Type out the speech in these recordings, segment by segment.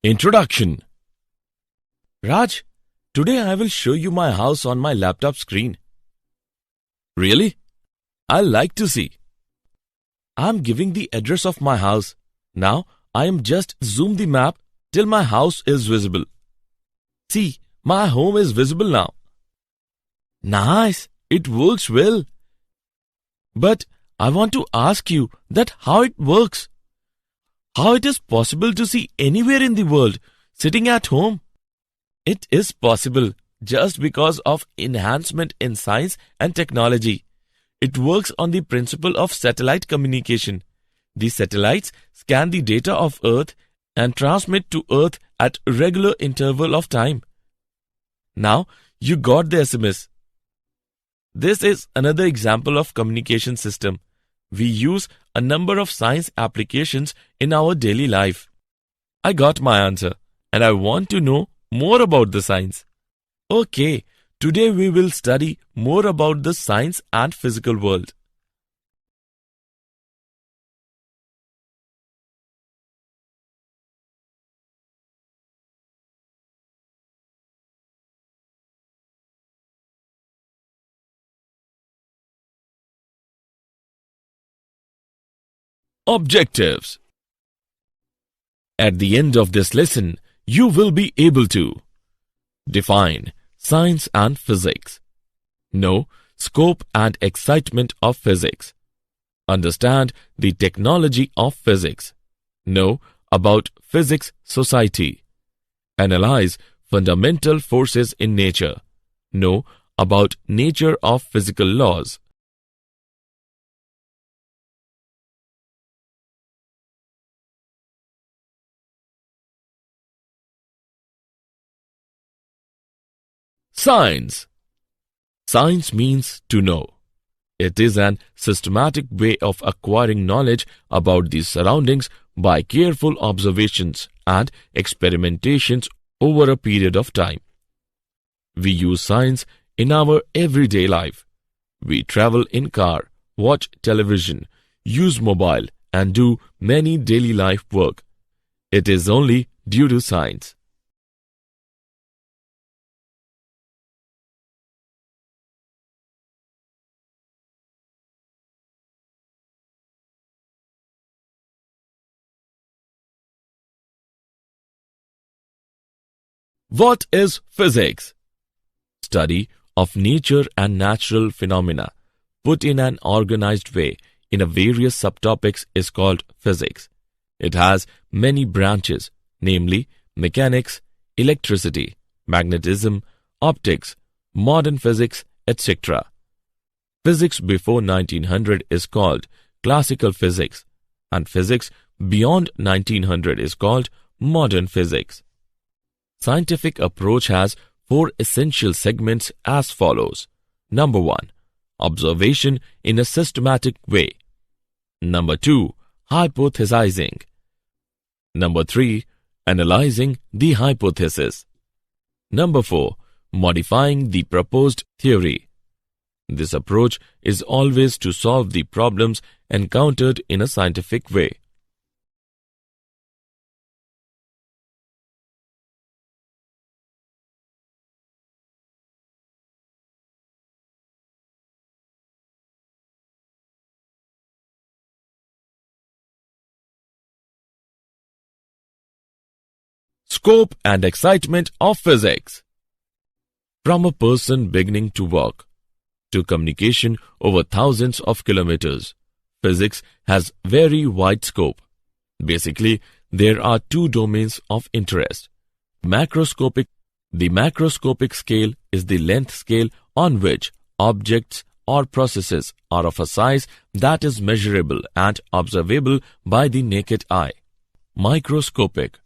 Introduction. Raj, today I will show you my house on my laptop screen. Really? I'll like to see. I'm giving the address of my house. Now I am just zoom the map till my house is visible. See, my home is visible now. Nice, it works well. But I want to ask you that how it works. How it is possible to see anywhere in the world sitting at home? It is possible just because of enhancement in science and technology. It works on the principle of satellite communication. The satellites scan the data of Earth and transmit to Earth at regular interval of time. Now you got the SMS. This is another example of communication system. We use a number of science applications in our daily life. I got my answer and I want to know more about the science. Okay, today we will study more about the science and physical world. Objectives. At the end of this lesson, you will be able to define science and physics, know scope and excitement of physics, understand the technology of physics, know about physics society, analyze fundamental forces in nature, know about nature of physical laws. Science. Science means to know. It is an systematic way of acquiring knowledge about the surroundings by careful observations and experimentations over a period of time. We use science in our everyday life. We travel in car, watch television, use mobile and do many daily life work. It is only due to science. What is physics? Study of nature and natural phenomena put in an organized way in a various subtopics is called physics. It has many branches, namely mechanics, electricity, magnetism, optics, modern physics, etc. Physics before 1900 is called classical physics, and physics beyond 1900 is called modern physics. Scientific approach has four essential segments as follows. Number 1. Observation in a systematic way. Number 2. Hypothesizing. Number 3. Analyzing the hypothesis. Number 4. Modifying the proposed theory. This approach is always to solve the problems encountered in a scientific way. Scope and excitement of physics. From a person beginning to walk to communication over thousands of kilometers, physics has very wide scope. Basically, there are two domains of interest. The macroscopic scale is the length scale on which objects or processes are of a size that is measurable and observable by the naked eye. Microscopic.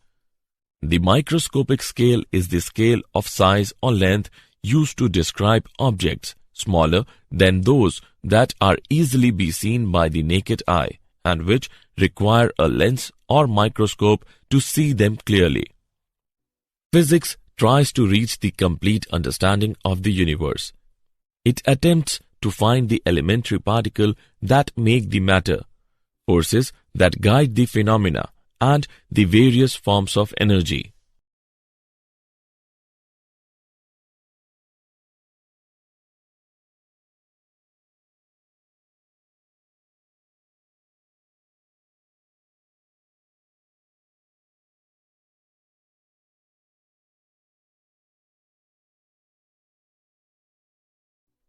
The microscopic scale is the scale of size or length used to describe objects smaller than those that are easily be seen by the naked eye and which require a lens or microscope to see them clearly. Physics tries to reach the complete understanding of the universe. It attempts to find the elementary particle that make the matter, forces that guide the phenomena, and the various forms of energy.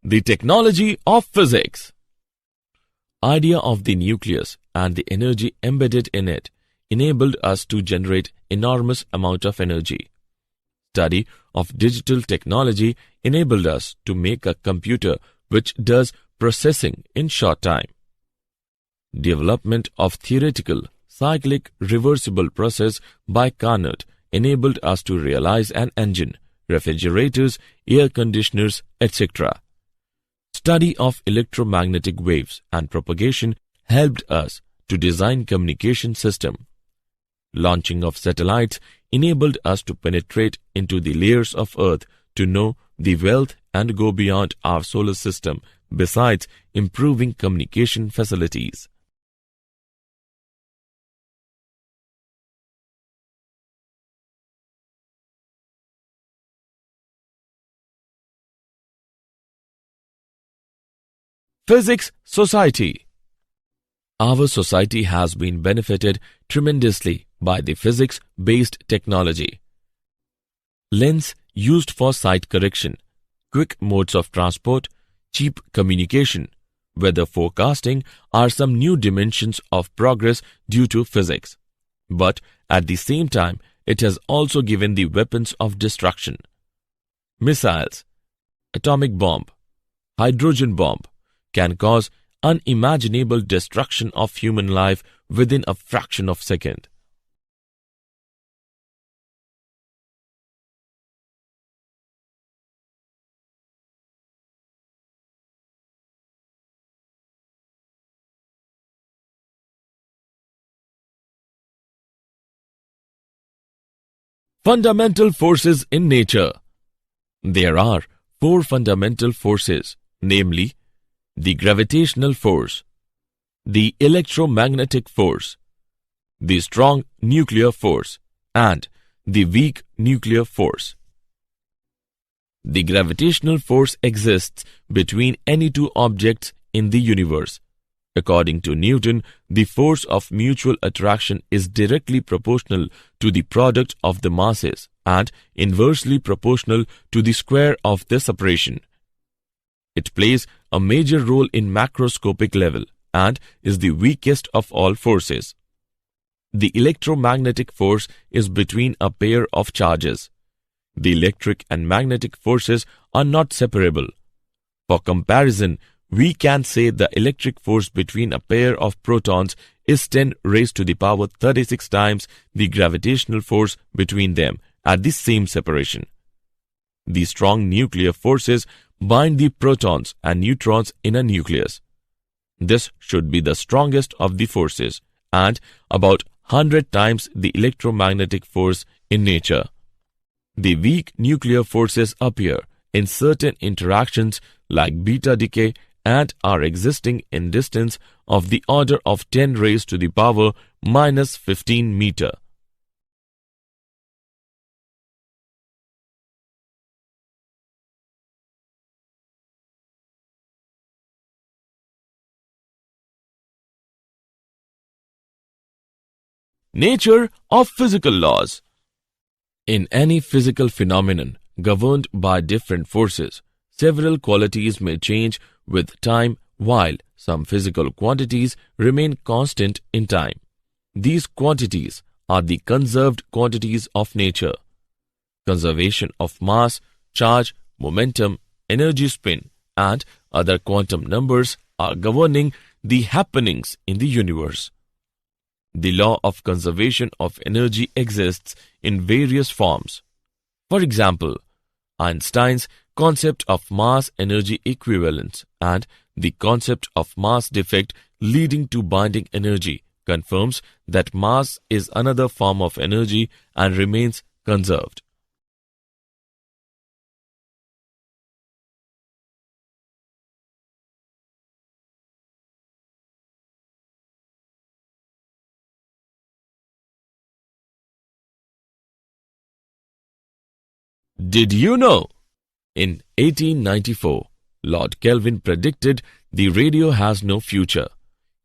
The technology of physics. Idea of the nucleus and the energy embedded in it enabled us to generate enormous amount of energy. Study of digital technology enabled us to make a computer which does processing in short time. Development of theoretical cyclic reversible process by Carnot enabled us to realize an engine, refrigerators, air conditioners, etc. Study of electromagnetic waves and propagation helped us to design communication system. Launching of satellites enabled us to penetrate into the layers of Earth to know the wealth and go beyond our solar system, besides improving communication facilities. Physics Society. Our society has been benefited tremendously by the physics-based technology. Lens used for sight correction, quick modes of transport, cheap communication, weather forecasting are some new dimensions of progress due to physics. But at the same time, it has also given the weapons of destruction. Missiles, atomic bomb, hydrogen bomb can cause unimaginable destruction of human life within a fraction of a second. Fundamental forces in nature. There are four fundamental forces, namely the gravitational force, the electromagnetic force, the strong nuclear force, and the weak nuclear force. The gravitational force exists between any two objects in the universe. According to Newton, the force of mutual attraction is directly proportional to the product of the masses and inversely proportional to the square of the separation. It plays a major role in macroscopic level and is the weakest of all forces. The electromagnetic force is between a pair of charges. The electric and magnetic forces are not separable. For comparison, we can say the electric force between a pair of protons is 10 raised to the power 36 times the gravitational force between them at the same separation. The strong nuclear forces bind the protons and neutrons in a nucleus. This should be the strongest of the forces and about 100 times the electromagnetic force in nature. The weak nuclear forces appear in certain interactions like beta decay and are existing in distance of the order of 10 raised to the power minus 15 meter. Nature of physical laws. In any physical phenomenon governed by different forces, several qualities may change with time while some physical quantities remain constant in time. These quantities are the conserved quantities of nature. Conservation of mass, charge, momentum, energy spin, and other quantum numbers are governing the happenings in the universe. The law of conservation of energy exists in various forms. For example, Einstein's concept of mass-energy equivalence and the concept of mass defect leading to binding energy confirms that mass is another form of energy and remains conserved. Did you know? In 1894, Lord Kelvin predicted the radio has no future.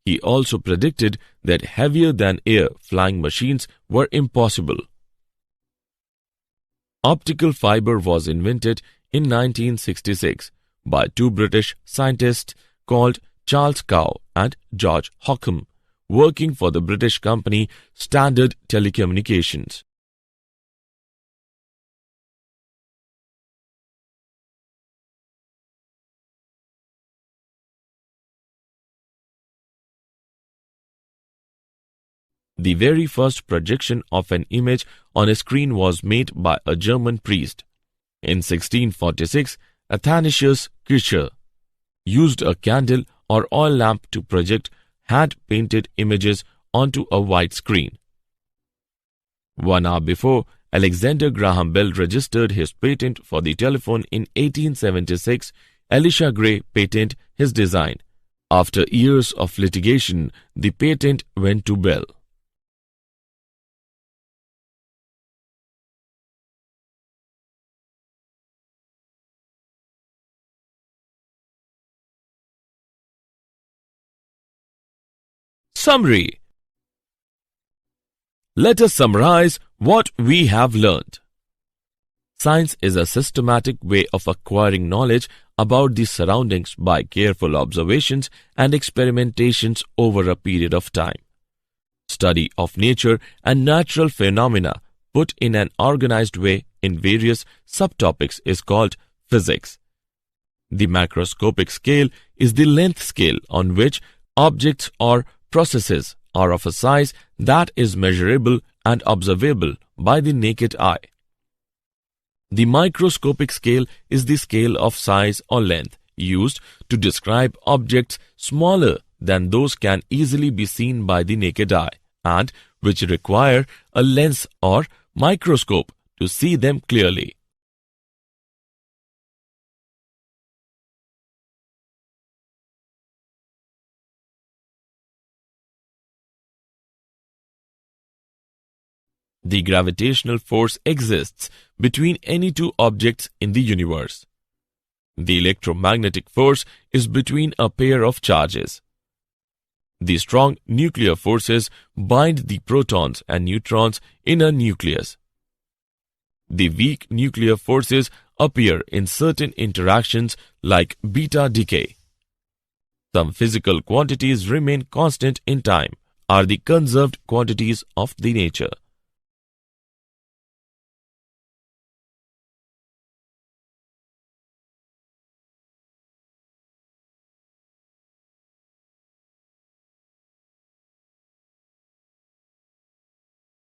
He also predicted that heavier-than-air flying machines were impossible. Optical fiber was invented in 1966 by two British scientists called Charles Cow and George Hockham, working for the British company Standard Telecommunications. The very first projection of an image on a screen was made by a German priest. In 1646, Athanasius Kircher used a candle or oil lamp to project hand-painted images onto a white screen. 1 hour before, Alexander Graham Bell registered his patent for the telephone in 1876, Elisha Gray patented his design. After years of litigation, the patent went to Bell. Summary. Let us summarize what we have learned. Science is a systematic way of acquiring knowledge about the surroundings by careful observations and experimentations over a period of time. Study of nature and natural phenomena put in an organized way in various subtopics is called physics. The macroscopic scale is the length scale on which objects or processes are of a size that is measurable and observable by the naked eye. The microscopic scale is the scale of size or length used to describe objects smaller than those can easily be seen by the naked eye and which require a lens or microscope to see them clearly. The gravitational force exists between any two objects in the universe. The electromagnetic force is between a pair of charges. The strong nuclear forces bind the protons and neutrons in a nucleus. The weak nuclear forces appear in certain interactions like beta decay. Some physical quantities remain constant in time, are the conserved quantities of the nature.